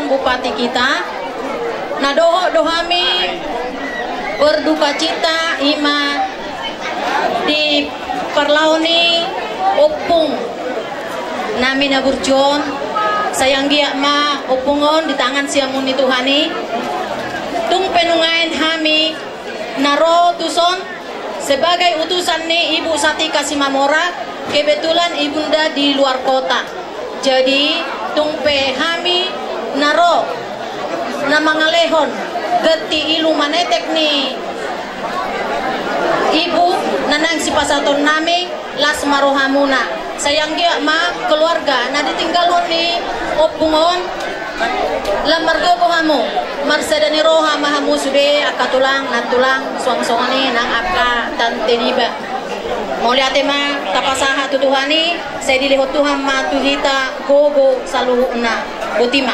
calon bupati kita. Nah dohami berduka cita ima di parlauni opung nami naburjon sayang gia ma opungon di tangan siamuni Tuhani tung penungain hami naro tuson sebagai utusan nih Ibu Satika Simamora. Kebetulan ibunda di luar kota, jadi tungpe hami naro nama ngalehon geti ilu manetek nih ibu nanang si pasaton nami las marohamuna sayang dia ma keluarga nah ditinggalon nih opungon lamarga bohamu marsadani roha mahamu sude akatulang natulang suang-suangani nang aka tante niba mau lihat ma tapasaha tutuhani saya dilihot Tuhan ma tuhita gogo saluhuna botima.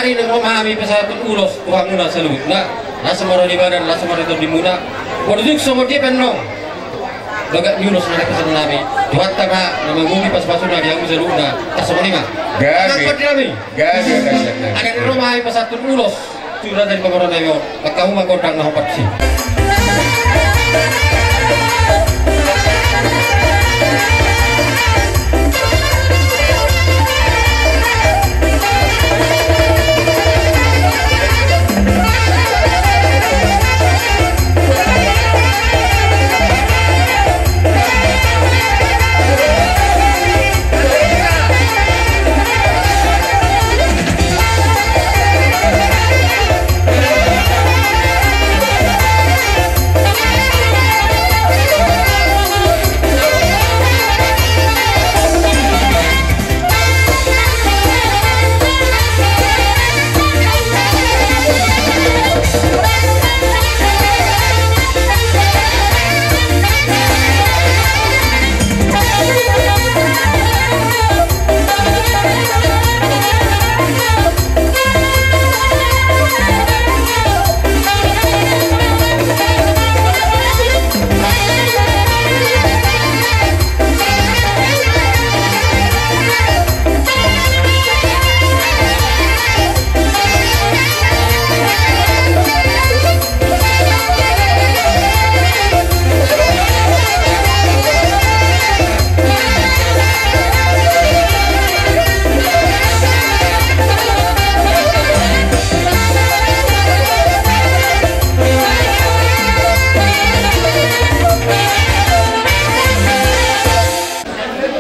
Memahami pesawat ulos uang muna selut na nasa maro di badan nasa maro di muna wadujuk semua dia penong bagak nyulos mereka senami buat tama nama mumi pas pasuna dia selut na kasama lima gagi ada di rumah pesawat ulos sudah dari pemeran ayo kamu mah kodang nah opat sih.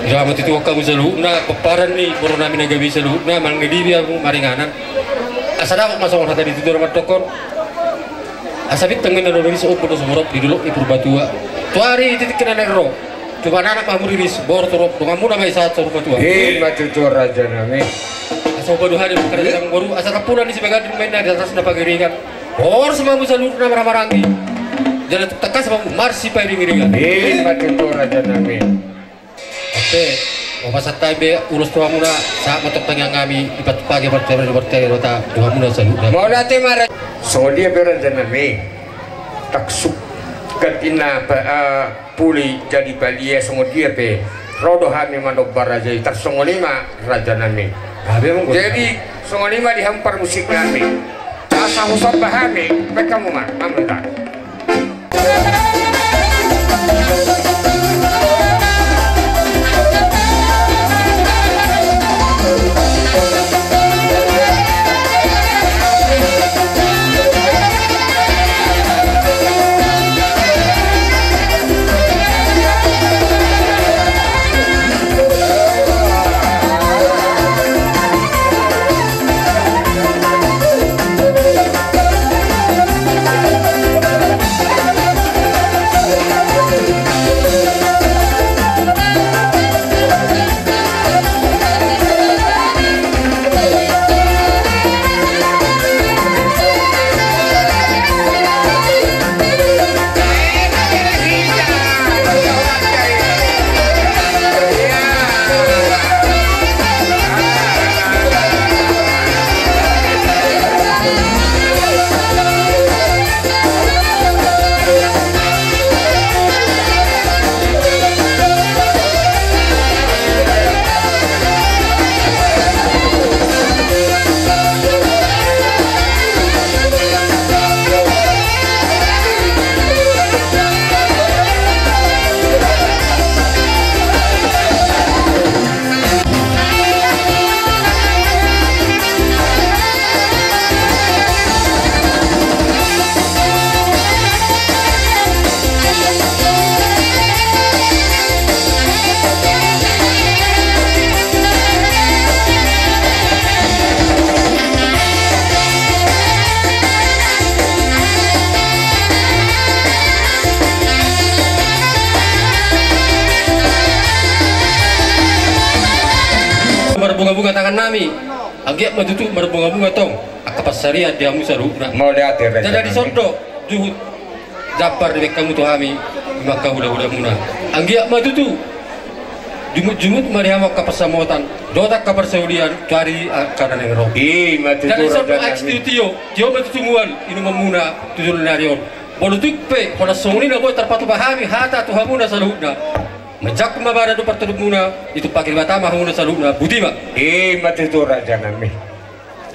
Ramat itu kamu seluhna peparan nih corona mina gabi seluhna mang di dia maringanan asada masuk orang tadi itu ramat tokon asabit tengen ada dari seumpul semurap di dulu di Purbatua tuari titik kena negro coba anak mahmud iris bor torop kamu nama isaat Purbatua matu tu raja nami asal baru hari kerja yang baru asal kapulan di sebagian main di atas dapat giringan bor semua seluhna marah-marahi jadi tekan sama marsi pai giringan matu tu raja nami. Oke, bapak satai urus tua muda saat motok tengah kami ipat pagi bertemu rota dua muda saluda. Mau nanti marah. So dia berada nami taksuk katina puli jadi balia semua dia pe rodoh kami mandok baraja taksong lima raja nami. Jadi songonima dihampar musik kami. Asa usap bahami, mereka mau mamuta. Berbunga-bunga tangan nami, agiat matutu berbunga-bunga tong, akapasaria dia musaruna. Mau lihat ya. Jadi di sondo, juhut, japar di kamu tu hami, maka udah muna. Agiat matutu, jumut-jumut mariama kapasamotan, dotak kaparsaudian, cari karena yang roh. Jadi sondo ekstitio, jauh matutu mual, ini memuna tujuan narion. Bolutuk pe, pada songni na boy terpatu pahami, hata tu hamuna saludna. Majak mabara do pertudumuna itu pakai batama huna saluna budima mati itu raja nami.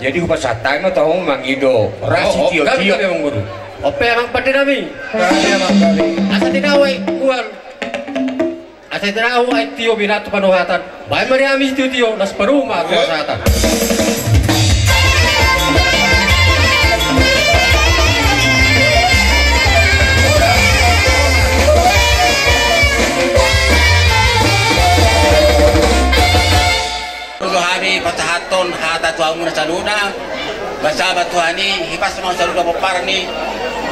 Jadi upas satai mah tahu mangido rasi tio tio memang guru ope emang pada nami asa tinawai kual asa tinawai tio binatu panohatan bae mari ami tio nas paruma kuasatan patahaton hata tuamu na saluna basabat tuhani hipas mau saluna poparni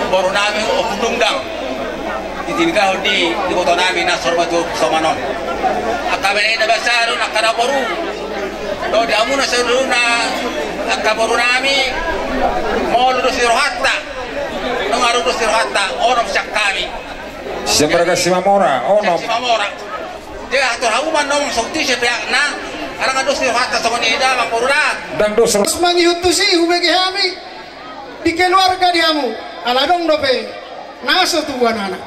boru nami okudungdang ditinggal di kota nami na sorbatu somanon akabene na basarun akara boru do di amuna saluna akaboru nami mau lulus rohatta ngaru lulus rohatta onom syakami semerga simamora onom simamora dia atur hauman nom sokti sepiakna karena kan dosa hata sama ni ida manguruna dan dosa mangi hutusi ubegi hami di keluarga diamu aladong dope naso tu wanana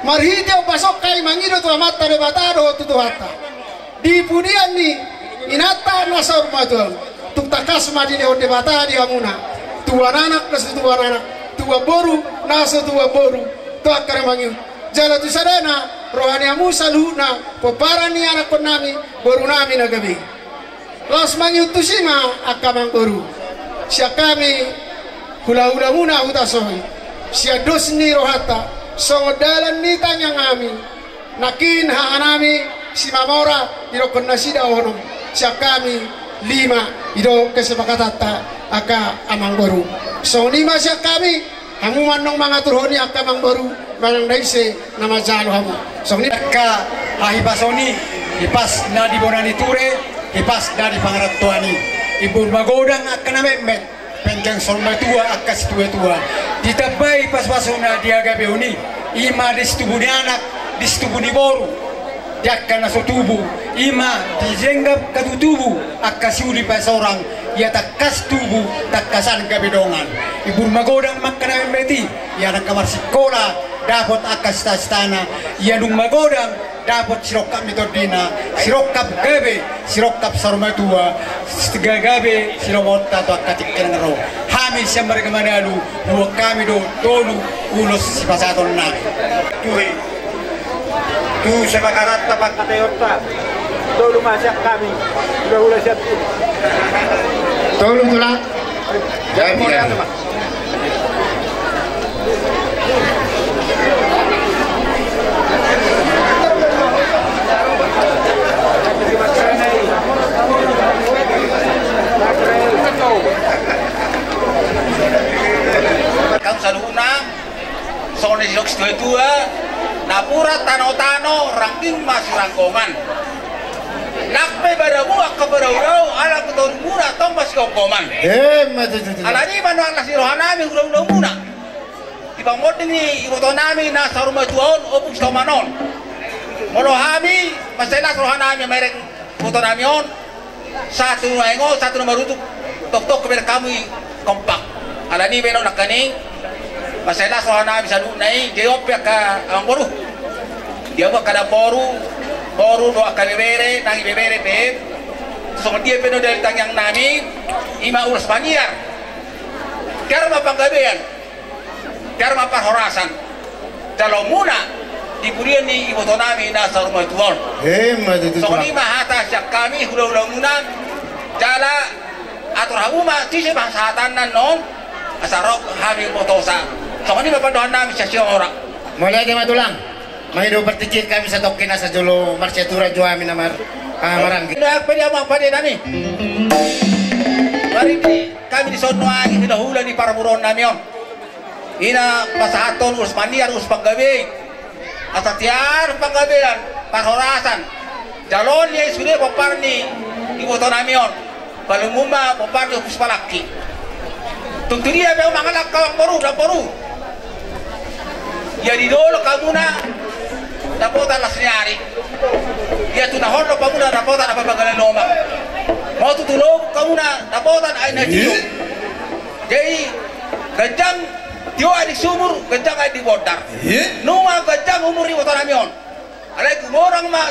marhiti o pasok kai mangido tu amata de batado tu hata di pudian ni inata nasor matuang tu takas madine o de batado diamuna tu wanana naso tu wanana tu boru naso tu boru tu akare mangi jala tu sadana rohani amu saluna poparani anak nami boru nami nagabi los mangyutusima akamang boru siya kami hula-hula muna utasoy siya dosni rohata songodalan ni tanyang ami nakin haanami si mamora irokon nasida onom siya kami 5 ido kesepakatata aka amang boru so 5 siya kami hamuman nong mga turhoni akamang boru manang daise nama jalo hamu songni ka ahibasoni hipas na di bonani ture hipas na di pangarap tuani ibu magodang akan amet penjang solma tua akas tua ditabai pas pasona dia gabeuni ima di setubuni anak di setubuni boru diakan naso tubuh ima dijenggap katu tubuh akas uli pas orang ia takas tubuh takasan gabedongan ibu magodang makan amet ya nak kamar sekolah dapat akas tastana ia dung magodang dapat sirokap mitodina sirokap gabe sirokap sarma tua gabe siromota to akatik kenaro hami siambar kemanalu dua kami do tolu ulos si pasaton na tuhi tu semakarat tapat katayota tolu masyak kami udah siap Tolong tulang. Jangan bilang. Kamu saluna soalnya silok dua napura tano-tano rangking masih rangkongan nakpe badamu akka barau-rau ala keton muna tong masih kongkoman ala ni manu ala si rohanami udah muna ibang moding ni ibotonami na sa rumah tuon opung stomanon molohami masela rohanami merek ibotonami on satu engo satu nomor utuk tok-tok kepada kami kompak ala ni beno nakaning masela rohanami sa lunay diop ya ka ang boru dia buat kada boru doa kali bebere nangi bebere beb so dia peno dari tangyang nami ima urus paniar karma panggabean karma parhorasan kalau muna diburian ni ibu tonami na sa rumah tuon so ni mahata siya kami hula-hula muna jala atur haguma tisi bahasatan nan non asarok hami motosa so ni mapandohan nami siya orang mulai di matulang Mahido bertikir kami sa tokin sa julo marsiatura juami na maranggi. Tidak pwede amang pwede nami. Mari kami di sono ay hinahula ni para buron nami yon. Ina pasahaton urus maniar urus panggabi. Asatiar panggabian parhorasan. Jalon niya isuli paparni iboto nami yon. Palumuma paparni urus palaki. Tungturia ba mangalak kawang boru. Ya di dolo kamuna dapotan las nyari ya tunahon lo kamuna dapotan apa bagalan loma mau tutulog kamuna dapotan ay nadiyo jadi gajang tiyo ay di sumur gajang ay di bodar nunga gajang umur ni botan amyon alay kumorang ma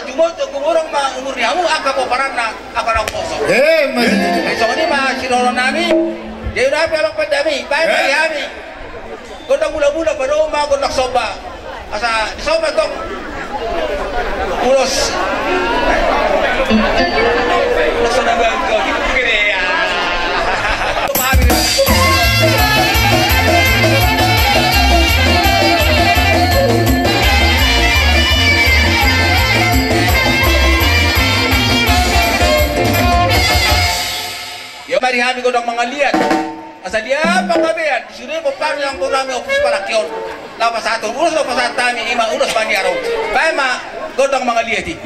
umur ni hamu aka po paran na aka na poso ay so ni ma sinoro nami jadi napi abang pandami bayi hami gondang mula-mula pada rumah gondang soba asa di soba tong ulos sudah bangko gitu gini ya ya mari kami gondang mangalian asal dia apa kabean disuruh peparni yang kurang opus palakion lapas satu urus lapas satami ima urus bandiaro bae ma godong mangaliati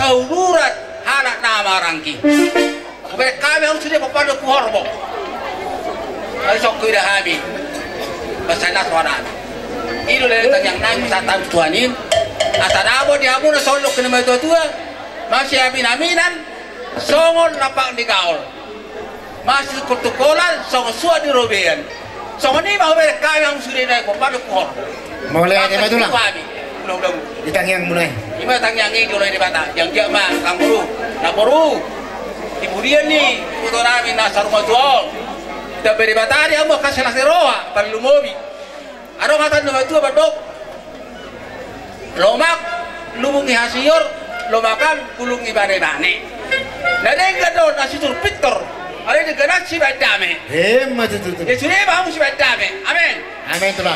daururat anak nama rangki. Mereka kami harus sudah pada kuhorbo. Kalau sok kuda kami, bersandar suara. Ini lelaki yang naik wisata Tuhanin. Asal abo dia pun solok kena tua masih aminan, songon lapak di gaul. Masih kutukolan, songon suat di robean. Songon ini mau mereka yang sudah naik pada kuhorbo. Mulai ada apa tu lah? Udah. Ditangyang mulai. Ima tangyang ini mulai dibata. Yang dia mah kang buru, Kemudian nih, untuk kami nasar rumah jual. Kita beri batari, kamu kasih nasi roha, perlu mobi. Ada kata rumah tua badok. Lomak, lubungi hasior, lomakan kulungi bane-bane. Nada yang gadon nasi turpitor. Ada yang gadon si badame. Hemat itu. Ya sudah bahu si badame. Amin. Amin tu lah.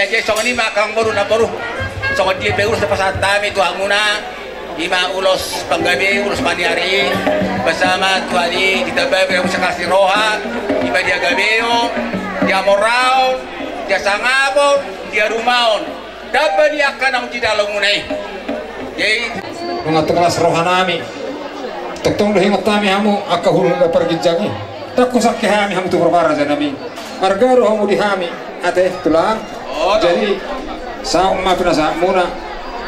Jadi soal ini makang baru na baru. Soal dia beurus pasal tami tu anguna. Ima ulos panggabi, ulos paniari bersama tuari kita beri bisa kasih roha. Ima dia gabeo, dia moraon, dia sangabon, dia rumaon. Dapat dia akan namun tidak longunai. Jadi mengatur kelas rohanami. Tektong dahingat kami hamu akahul ga pergi jangi. Takku sakit kami hamu tu berbara janami. Harga rohamu dihami. Ate tulang. Jadi saung ma pinasa muna.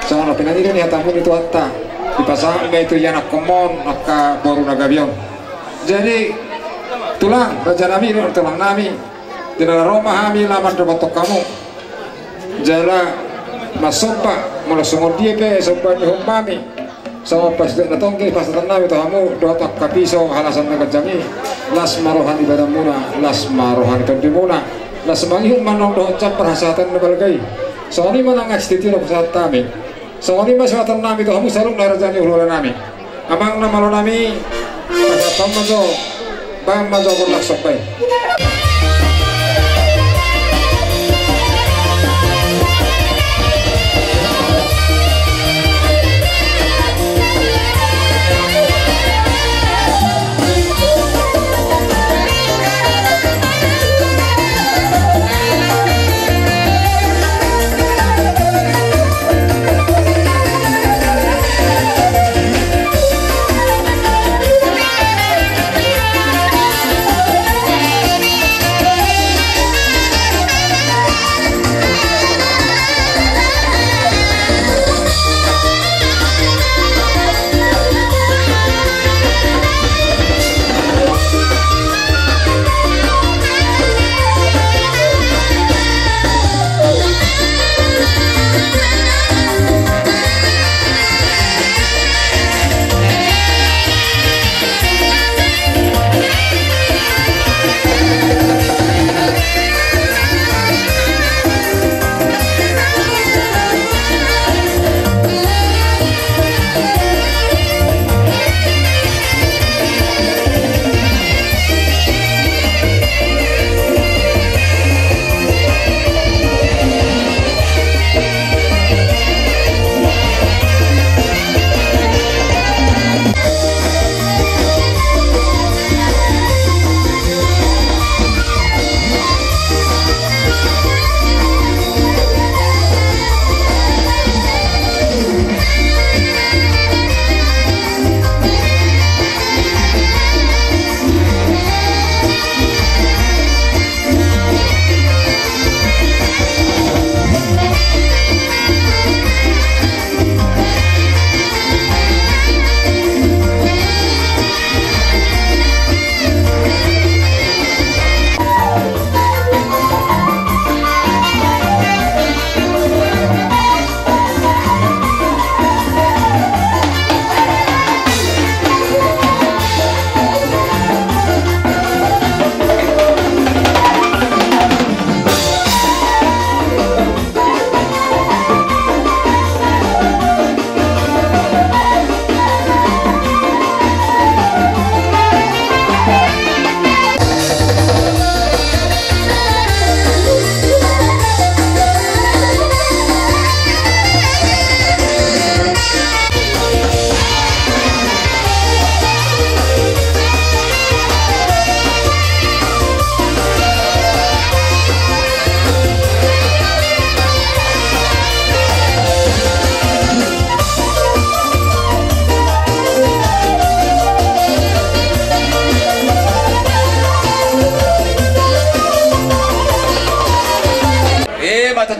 Soalnya pinanilo ni hatamu itu hatta dipasang itu ya nak komon nak baru nagabion. Jadi tulang raja nami ini tulang nami di dalam rumah kami laman terbentuk kamu. Jala masompa mula sungon dia pe sompa ni humami sama pas datang ke pas datang itu kamu doa kapiso halasan nagajami las marohan ibadah muna las marohan itu dimuna las manghum manong doa cap perhasatan nabalgai. Soalnya mana ngas titiro pesat kami. Soalnya mas watan nami itu kamu selalu narajani ulang nami. Amang nama lo nami pada bang mazo berlak sopai.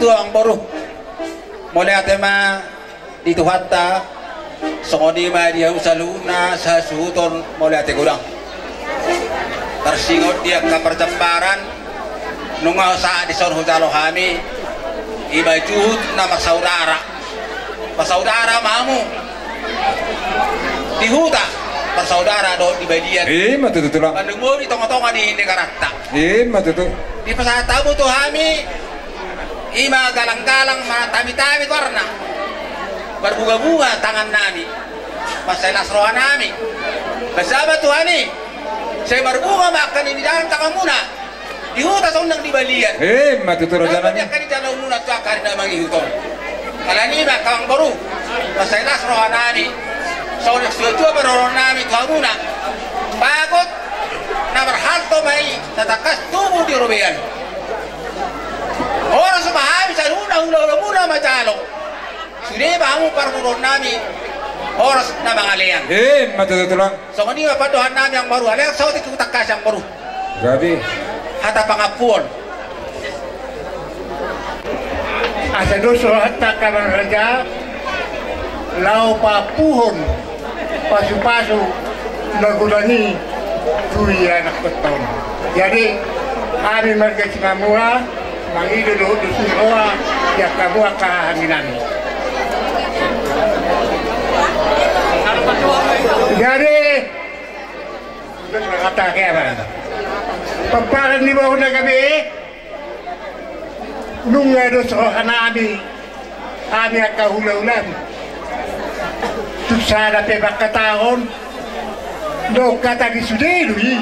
dua ang boru mulai atema dito hatta songodi ma dia usaluna sa suton mulai ate gudang tersingot dia ke pertempuran nunga sa di son hutalo kami iba juhud nama saudara pasaudara mamu di huta pasaudara do di badian matutulang kandengo di tonga-tonga di Nekarakta matutu di pasatabu tuh kami ima galang-galang tami-tami warna berbunga-bunga tangan nami pasai nasrohan nami bersama Tuhani saya berbunga makan ini dalam tangan muna di hutan sondang di balian matuturo jalan kan di dalam muna tuh akan tidak menghitung kalau ini mah kawang baru pasai nasrohan nami soalnya sudah beroron nami tuhan muna bagot na berhalto mai tatakas tubuh di robean orang semahami sa hula muna macalo sudah bahamu parmuron nami orang na mga liang matutulang so kani paduhan nami ang baru aliang sa utik utakas ang baru gabi hata pangapuan asa doso hatta kaman raja lau papuhon pasu-pasu nagulani tuya anak beton jadi kami marga Cimamua mangido do dusun oa ya kabua kahanginan jadi kata kaya ba pamparan ni bawah na gabi nung dos hanami kami akahula-ulan tuksara pe bakataon do kata di sudedui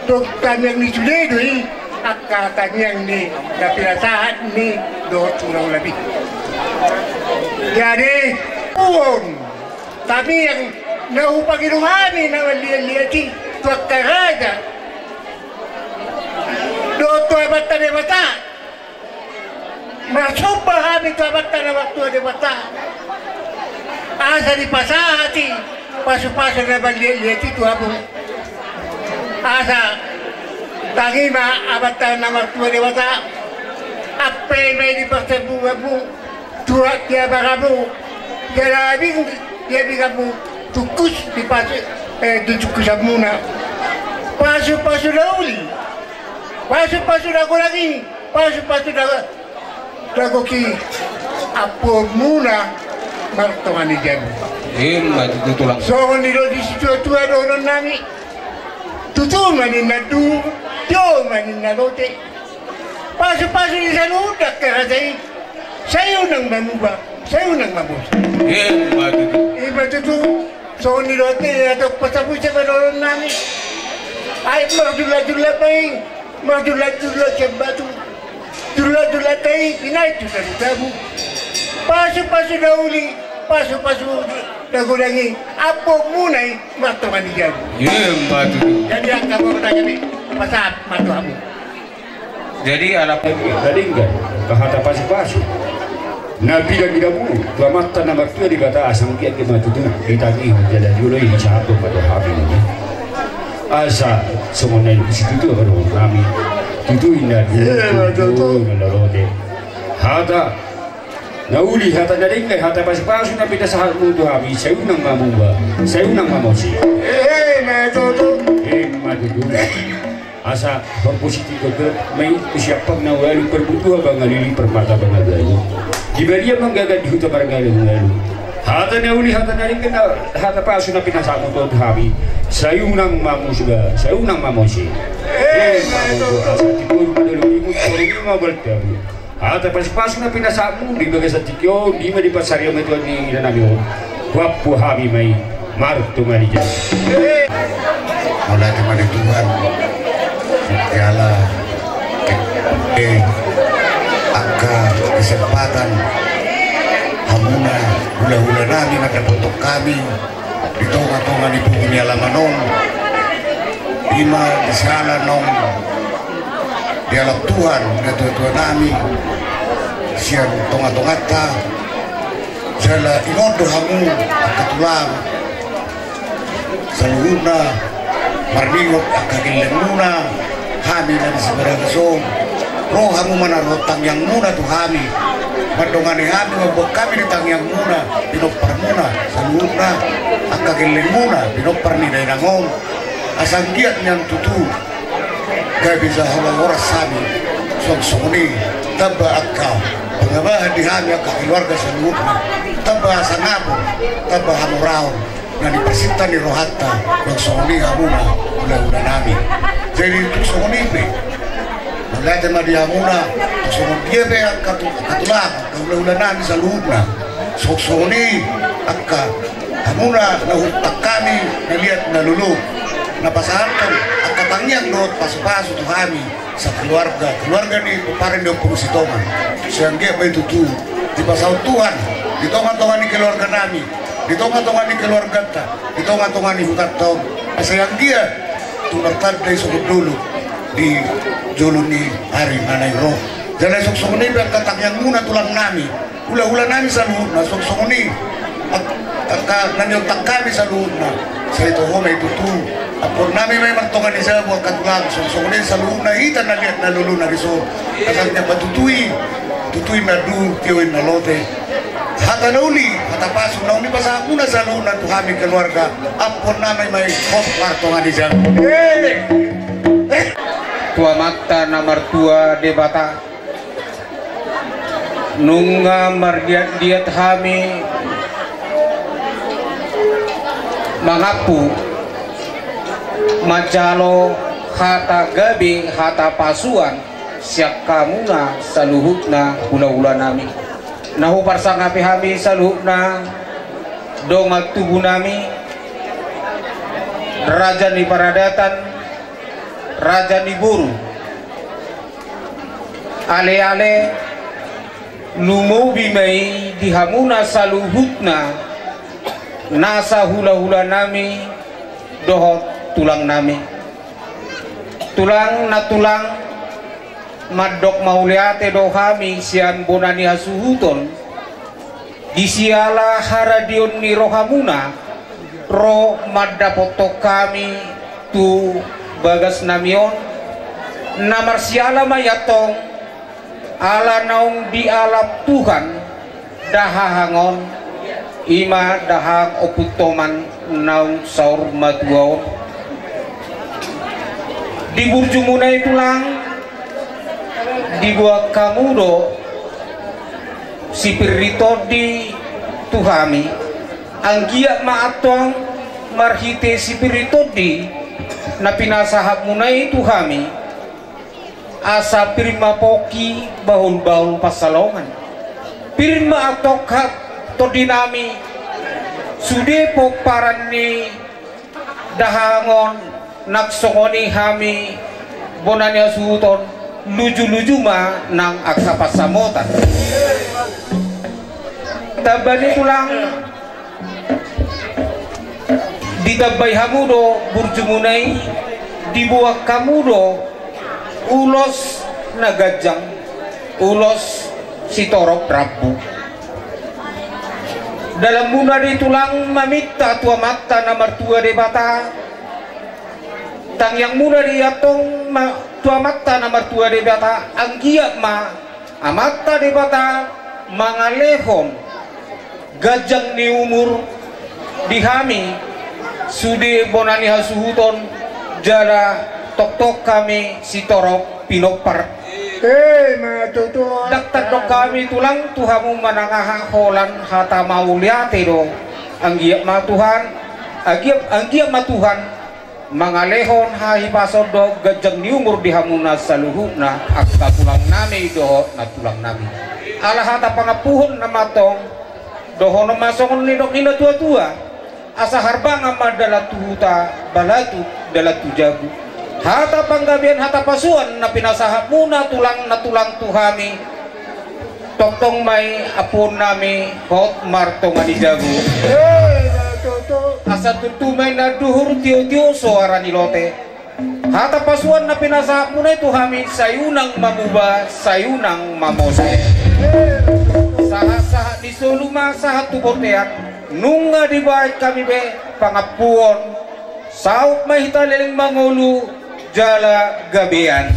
do kanyang ni sudedui akata yang ni napirasahan ni do turang lebih jadi puon tapi yang naupaginuhani na walian-liati tuak karaja do tuwa bata de bata masumpa kami tuwa bata na waktu de bata asa di pasahati pasu-pasu na balian-liati tuwa bu asa tangima abata na waktu de bata ape may di pasabu-babu tuwa kya bakabu garabing dia bigabu tukus di pasu tukus muna pasu-pasu dauli pasu-pasu dago lagi pasu-pasu dago ki apo muna martongan di jabu matutulang so ni do di situ tua do nami tutu mani nadu do mani nalote pasu-pasu di sana udah kerajai saya unang mamuba saya unang mabus matutu so ni do te atau pasapu sa do nami ay mardula-dula paing mardula-dula sa batu dula-dula tayo pinay tusaru-tabu pasu-pasu dauli pasu-pasu dagulangi apo munay martongan di jabu jadi ang kamu na kami pasap matuhamu jadi anak galing kahata pasu-pasu na bila mu mata na maktu di kata asang kiat ke matutuna kita ni jalan dulu ini satu pada hari ini asa semuanya di situ tu baru kami itu indah itu nalode hata nauli hata dari ngai hata pasu-pasu na pita sahat mu tu kami saya unang mamumba saya unang mamosi matutu asa berpositif ke main siapang na walu perbutuhan bangalili permata bangalili Gibalia manggagat di hutan baranggaling hata nauli hata naring kena hata pasu na pinasa mo to habi sayunang mamu suga sayunang mamosi asa tipul madulungi mo sorry mabalta hata pasu na pinasa mo di bagas sa tikyo di ma di pasaryo mo to ni nanami wapu habi may marto manija mulai kemana Tuhan segala akan kesempatan hamuna hula-hula nami nagdapotok kami di tonga-tonga di bumi alamanong ima di sana nong di alam Tuhan tua-tua nami siang tonga-tongata jala inodo hamu akatulang saluna marningot akakilemuna kami na di sebarang song roh hamu manarotang yang muna tuhami madongani hami mabok kami ditang yang muna pinopar muna saluna akageleng muna pinopar ni dainangon asang giat nyan tutu gak bisa hawa oras sami song-songni taba akau pengabahan di hami akak keluarga saluna taba asanapo taba hamuraon na dipersita ni rohata yang songni hamuna ulah-ulah nami jadi itu songni be Mengate madiamuna song dia be katulang kaulah nami saluna sok-soni akka amuna na hutak kami naliat na lulu na pasaharkan akka tangyang lot pasu-pasu tu kami sa keluarga ni parin do pengsitongan siang dia bay tutu di pasal Tuhan di tongan-tongan ni keluarga nami di tongan-tongan ni keluarga ta di tongan-tongan ni hukat tong sayang dia tunartan dari sukut dulu di joluni hari manay roh jangan sok-sok ni berkatang yang muna tulang nami ula-ula nami sa luhod na sok-sok ni nanyotak kami sa luhod na sa ito ho may tutu apor nami may martongan ni sa buwag katulang sok-sok ni sa luhod na hita na liat na lulu na riso kasang niya patutuin na du tiyoin na lote hata nauli hata pasok na uni pa sa muna sa luhod na tuhami keluarga apor nami may hot martongan ni sa tua mata nomor 2 debata nunga mardiat diat hami mangapu majalo hata gabi hata pasuan siap kamuna saluhutna hula-hula nami nahu parsangapi hami saluhutna dongat tubuh nami raja ni paradatan raja niburu ale-ale lumau bimai dihamuna saluhutna nasa hula-hula nami dohot tulang nami tulang na tulang madok mauliate dohami sian bonani hasuhuton disiala haradion ni rohamuna roh madapoto kami tu bagas namion namar siala mayatong ala naung dialap Tuhan dahahangon ima dahang oputoman naung saur matuaon di burjumunay tulang dibuat kamudo si pirito di tuhami anggia maatong marhite si pirito di na pinasahap muna itu kami asa pirma poki bahul-bahul pasalongan pirma atokap to dinami sude po paran ni dahangon naksongoni hami bonanya suton luju-luju ma nang aksa pasamotan tabani tulang ditabay hamudo burjumunay dibuak kamudo ulos nagajang ulos si torok rabu dalam muna di tulang mamita tua mata nomor 2 debata tang yang muna di atong tua mata nomor 2 debata anggia ma amata debata mangalehon gajang ni umur dihami sudi bonani hasuhuton jala tok-tok kami si torok pinopar daktar dok kami tulang tuhamu manangaha holan hata mauliate do anggiap ma Tuhan anggiap ma Tuhan mangalehon hahipasod do gajang ni umur dihamuna saluhuna akta tulang nami do na tulang nami ala hata pangapuhon na matong dohono masongon nidok nina tua-tua asa harbanga madala tuhuta balatu dalatu jabu hata panggabian hata pasuan na pinasahap muna tulang na tulang tuhami toktong may apon nami hot martong ani jabu asa tutumay na duhur tiyo-tiyo suara nilote hata pasuan na pinasahap muna tuhami sayunang mamuba sayunang mamose saha-saha di suluma saha tubotean nunga dibaik kami be pangapuon saut mahita leling mangulu jala gabian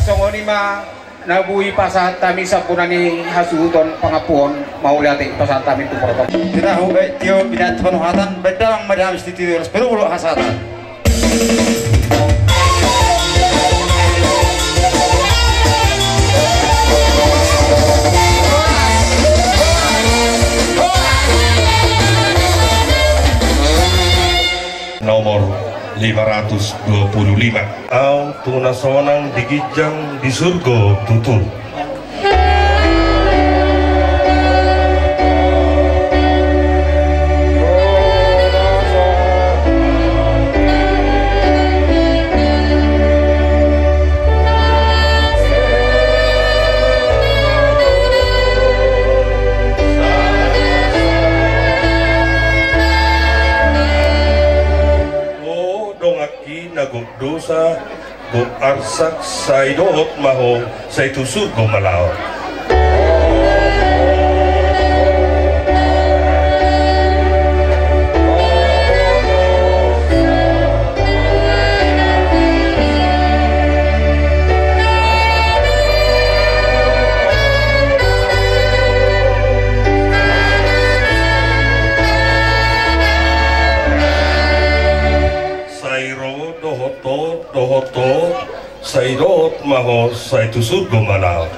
songoni ma nabui pasahat kami sapunani hasuton pangapuon mauliati pasahat kami tu protokol. Tidak hubek tio binat penuhatan bedang madam istiti harus perlu hasatan. Nomor 525 au tunasonang digijang di surga tutur. Nagok dosa go arsak say doot maho say tusur go malaw. Dohoto sairot maho say tusur go malaw.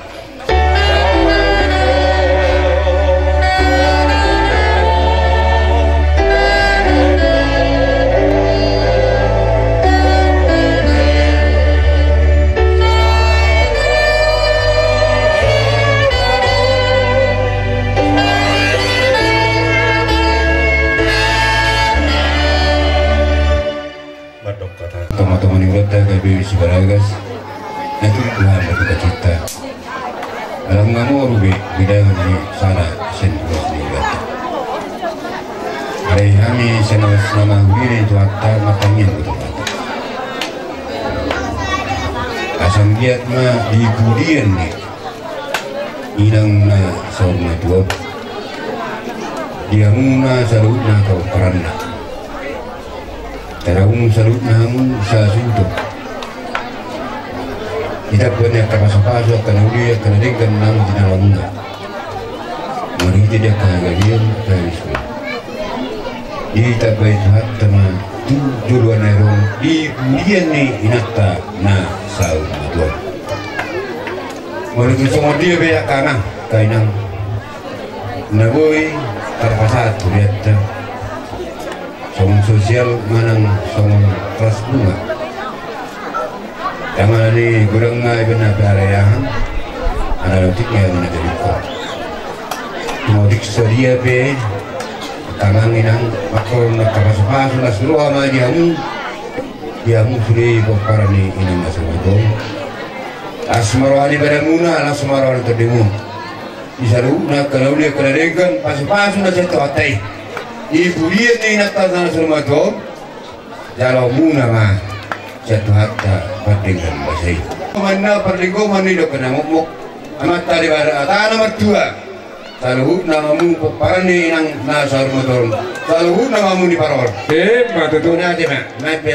Teman-teman yang berada di Sibaragas, itu Tuhan berduka cita. Dalam ngamu rubi bidang di sana sentuh sendiri. Hari kami senang nama diri itu akta matangin betul. Asam giat mah di budian nih, inang na sauna dua, dia muna salutna kau karana. Tarang salut namun sa suntuk. Kita punya terpasok-pasok karena dia kena dengan nama tinalangga. Mari tidak kagalian dari semua. Kita baik teman tujuan erong di budian ni inata na saud tuan. Mari kita semua dia beyak kana kainang. Naboy terpasat lihat. Somong sosial manang somong kelas bunga. Jangan ni kurang ngai benar perayaan. Anak letiknya mana jadi kau. Mau diksedia be. Tangan inang makro nak kapas-kapas nak seluruh ama diamu suri kopar ni inang masuk betul. Asmarohani pada muna asmarohani terdengung. Isaru nak kalau dia kena dengan pas-pas nak jatuh atai. Ibu dia ni nak tanah semua tu, kalau muna mah jatuh harta pertinggan basai. Mana pertinggo mana dia kena muk amat tadi pada tanah mertua. Kalau namamu parani nang nasar motor, kalau namamu di paror. Mata tu nanti mah, nanti.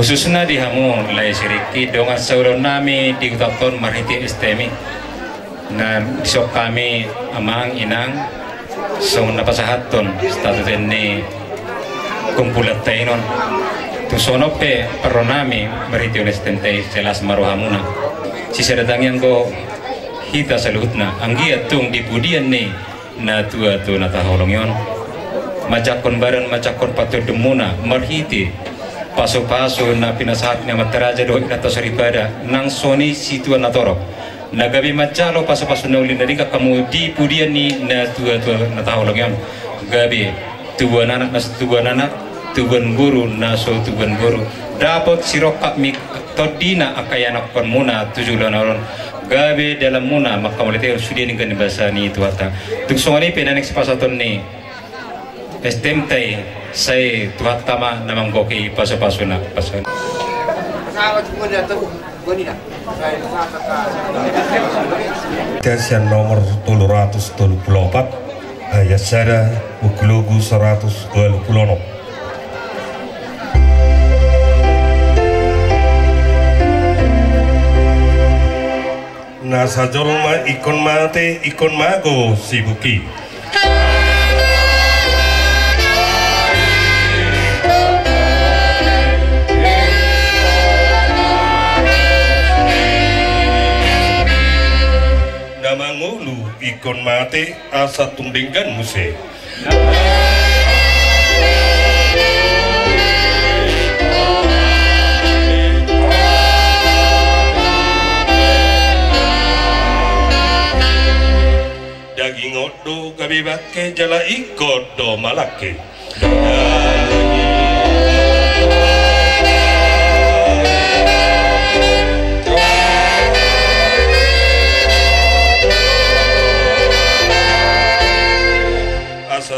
khususnya di hamu lai siriki dongan sauron nami di utaton marhiti istemi na bisok kami amang inang song napasahaton status ini kumpulat tainon tu sonope perro nami marhiti onestente jelas marohamuna si sedatang yang go hita salutna anggia tung di pudian ni na tua tu nataholong yon majakon baran majakon patur demuna marhiti paso-paso na pinasahat na mataraja do ina tasaribada nang soni situan natorok nagabi macalo paso-paso na ulin dari kamu di pudian ni na tua-tua na tahulong yan gabi tuan anak tuan guru na so tuan guru dapat sirokak mi todina akayanak kon muna tujulan aron gabi dalam muna makamulite sudi ni kan bahasa ni tuata tuk songani penanek pasaton ni estemtai saya tuat tama namang goki paso-paso na paso. Tersian nomor 334 ayat sada uklugu 120. Nasa jolma ikon mate ikon mago sibuki. Mangulu ikon mate asa tundinggan muse daging odo gabi bake jala ikodo malake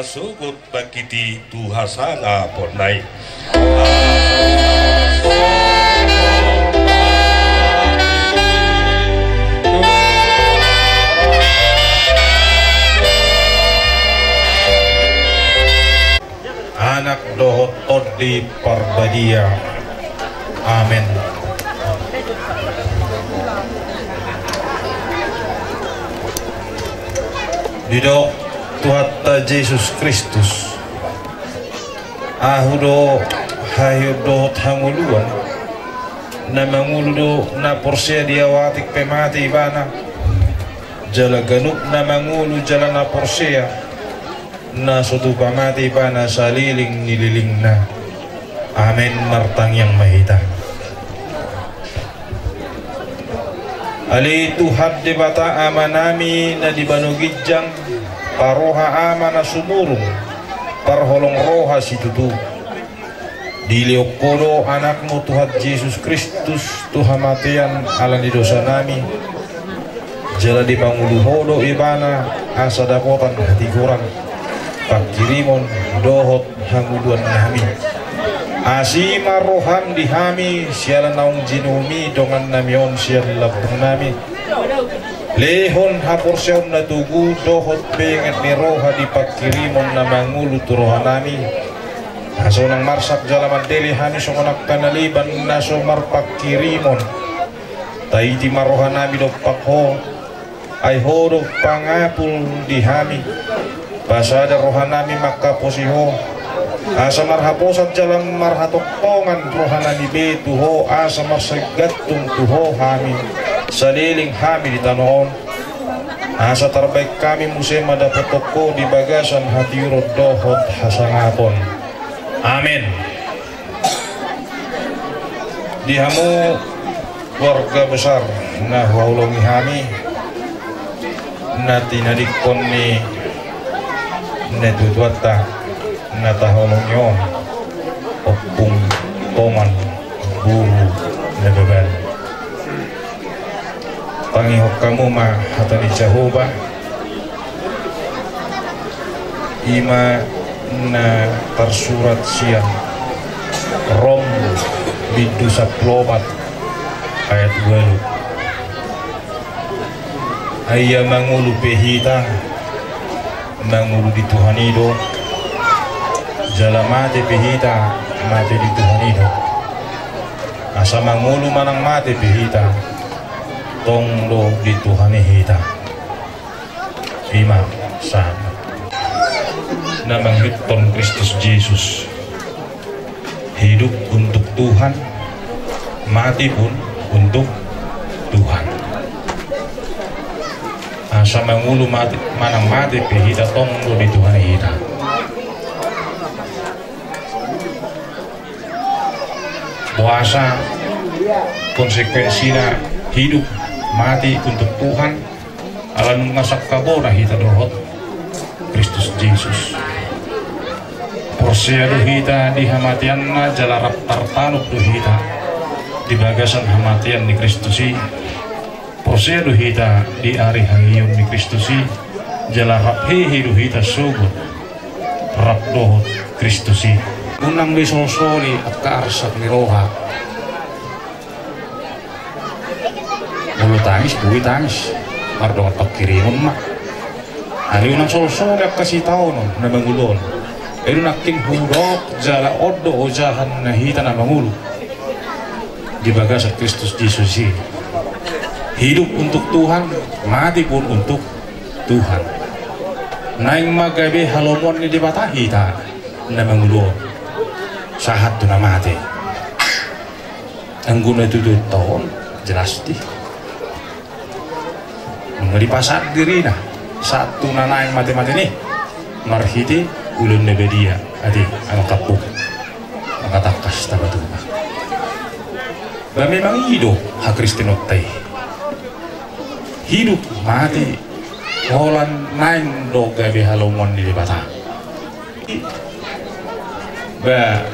sugut bakiti tuhasana pornai anak dohot todi parbadia amin didok Tuhan Yesus Kristus ahudo hayudo tanguluan na manguludo na porsia diawatik pemati ibana jala ganuk na mangulu jala na porsia na sutu pamati ibana saliling nililing na amin martang yang mahita Ali Tuhan di bata amanami na di banugijang paroha amana sumurung parholong roha situtu diliok kodo anakmu Tuhan Yesus Kristus Tuhan matian ala di dosa nami jala di panguluhodo ibana asa dakotan hati kurang pakirimon dohot hanguduan nami asima roham dihami siala naung jinumi dongan namion siala lapung nami lehon hapurseon na tugu dohot penget ni roha di pakirimon na mangulu turohan nami aso nang marsak jalaman deli hani songonak kanaliban na somar pakirimon taiti marohan nami do pakho ay hodo pangapul dihami pasada rohan nami makaposiho asa marhaposan jalan marhatoktongan rohanani be tuho asa marsagattung tuho hami saliling hami di tanoon asa terbaik kami musim dapat toko di bagasan hati dohot hasangapon amin. Dihamu keluarga besar nah waulongi hami nati nadikon ni netutuata nataholongyo opung toman guru nebeban pangihok kamu ma hatani Jehovah ima na tersurat siang Rom bidu saplomat ayat 2 ayah mangulu pehita mangulu di Tuhan itu jala mati pihita mati di Tuhan itu asa mangulu manang mati pihita tongdo di Tuhan hita ima sama namang hiton Kristus Yesus hidup untuk Tuhan mati pun untuk Tuhan asa mangulu mati manang mati pihita tongdo di Tuhan hita puasa konsekuensinya hidup mati untuk Tuhan alam ngasak kabona hita dohot Kristus Yesus porsiadu hita di hamatianna jalarap tartanuk do hita di bagasan hamatian di Kristusi porsiadu hita di ari hangiyon di Kristusi jalarap hidu hita sugut rap dohot Kristusi unang disosoli at kaarsak ni roha mulu tangis buwi tangis mardongat pagkirinon ma hari unang sosoli at kasi taon na mangulon ay naking hurok jala odo o jahan na hita na mangulo di bagas at Kristus Jesus hidup untuk Tuhan mati pun untuk Tuhan naing magabi halomon ni di bata hita na mangulon sahat tu nama mati ang guna itu 2 tahun jelas di mengelipasan diri nah satu nana yang mati-mati nih marhiti ulun nebedia adi ang kapuk makatakas tabatuma ba memang hidup hak Kristinotay hidup mati holan naing do gabi halomon di bata ba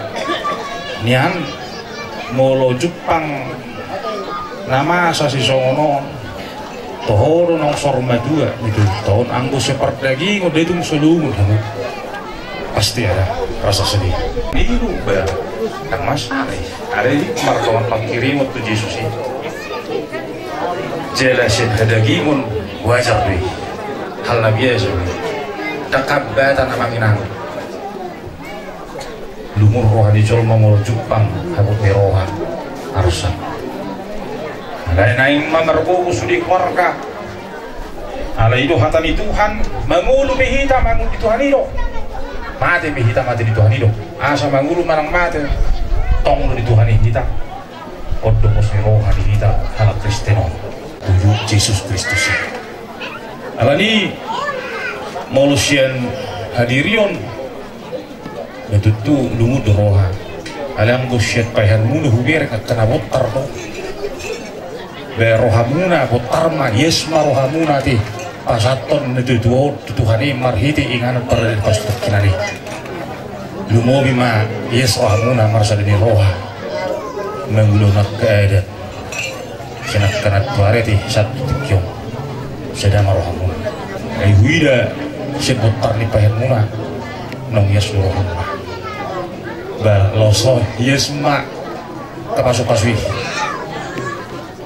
nian molo Jepang nama sa si songono tohoro nong sorma 2 itu tahun anggos seperti ngode itu selungun pasti ada rasa sedih niru ba kan masari ada di markawan pangkirim waktu Yesus ini jelasin hadagimun wajar deh hal biasa takabatan amang inang lumur roha di colma molo Jepang habut ni roha arusan alay naing mamarbuko sudi keluarga alay itu hatani Tuhan mangulu mihita mangulu di Tuhan itu mati mihita mati di Tuhan itu asa mangulu marang mati tong di Tuhan hita odo mos ni roha di hita halak Kristeno tujuh Yesus Kristus alani molusian hadirion itu tu lungu doha alang gusyat payan mulu huger kena botar do rohamuna potarma yesma rohamuna ti pasaton itu Tuhani marhiti ingan pada pastor kinani lumobi ma yes rohamuna marsadini roha menggulunak keadaan senak-senak tuareti satu tikyong sedama rohamuna ay huida seputar ni pahemuna nong yes rohamuna ba loso yes ma kapasuk-pasui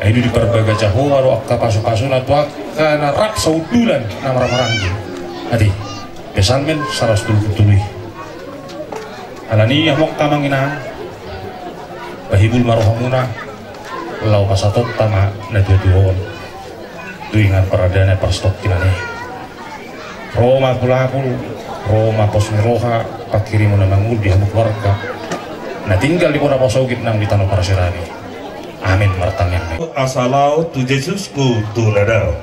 ini di berbagai jauh waru kapasuk-pasu natuak karena rak saudulan nama ramanggi adi pesan men saras dulu alani amok tamangina bahibul marohamuna lau pasatot tama naduduon tuingan peradana perstok kinane Roma pulapul Roma posmiroha pakiri menamangul di hamuk warga nah tinggal di kota posogit nang di tanah parasirani amin martang yang asalau tu Yesusku tu nadao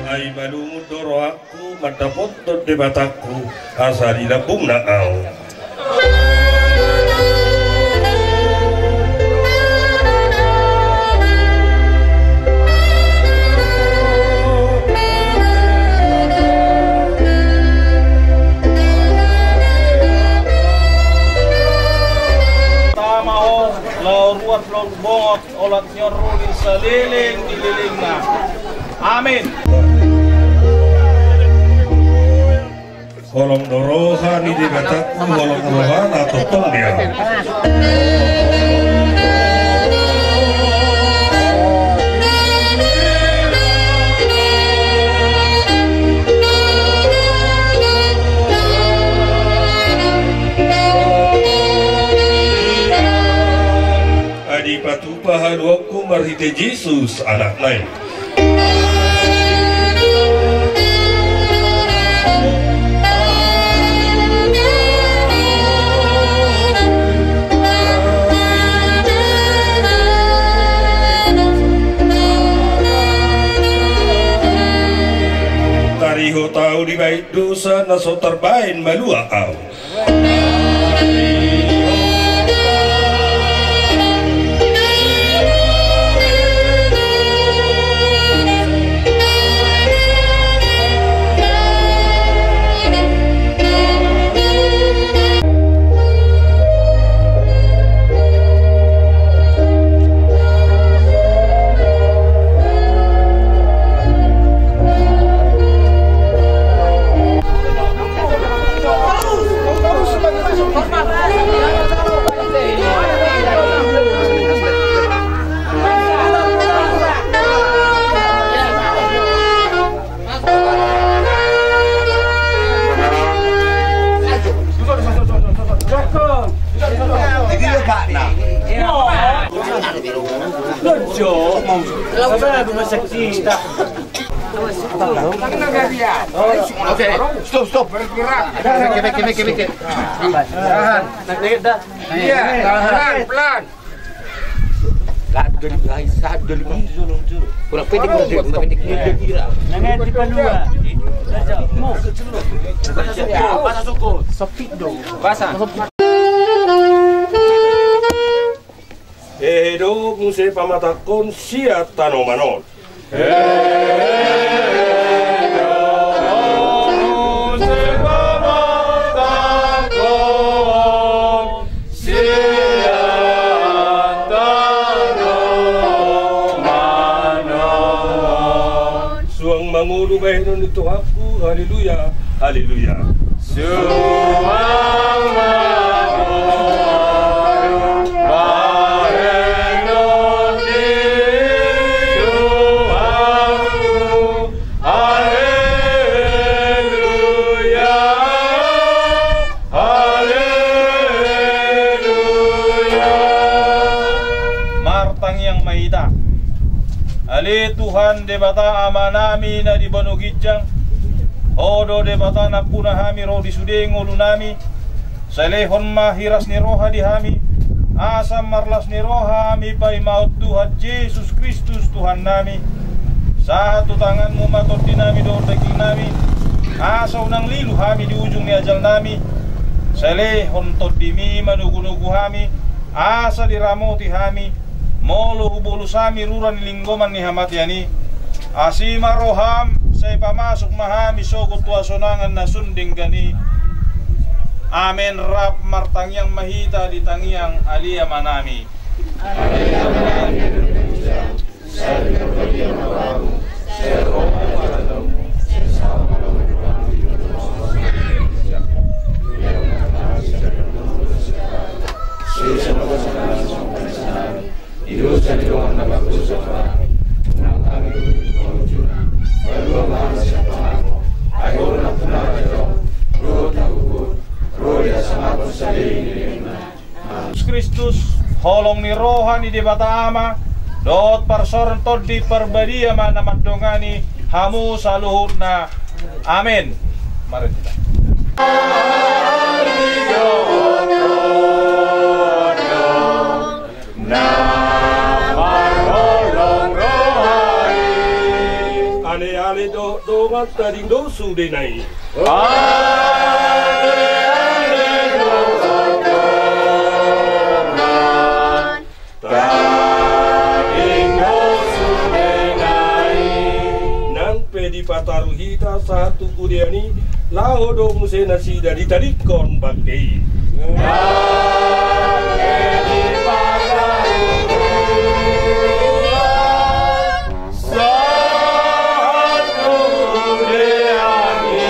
ai balu doro aku matapot debataku asali labung naau Ruat bongot olat nyorulin seliling dililingna amin kolong doroha ni dibataku kolong doroha atau tong dia Patu pahaluku marhite Yesus anak lain tariho tahu di baik dosa naso terbain malua kau Oke, stop. Bergerak. Mikir. Tahan. Iya, pelan. Saat dulu. Kurang pendek kira. Nangat di panua. Pasang suku. Sopik dong. Pasang. Edo muse pamatakon siat tanomanon. Suang mangulu bahinon itu aku, haleluya, haleluya. Suang Ali Tuhan debata amanami na di banugidjang odo debata na punahami ro di sudengo lunami salehon mahiras ni roha di hami asam marlas ni roha mi pai maut Tuhan Yesus Kristus Tuhan nami Satu tanganmu mator dinami do daging nami. Asa unang lilu hami di ujung ni ajal nami. Selehon todimi manugu-nugu hami. Asa diramoti hami. Molo hubulu sami ruran linggoman ni hamatiani. Asima roham saya pamasuk mahami sogot tua sonangan na sunding gani. Amen rap martangyang mahita di tangyang alia manami. Kristus holong ni rohani di bata ama dot parsoran tod di perbadia mana mandongani hamu saluhurna amin. Mari kita ale do mata ding do su de nai di pataru hita satu kudiani lao do musena si dari tadi kon bagai di pataru satu kudiani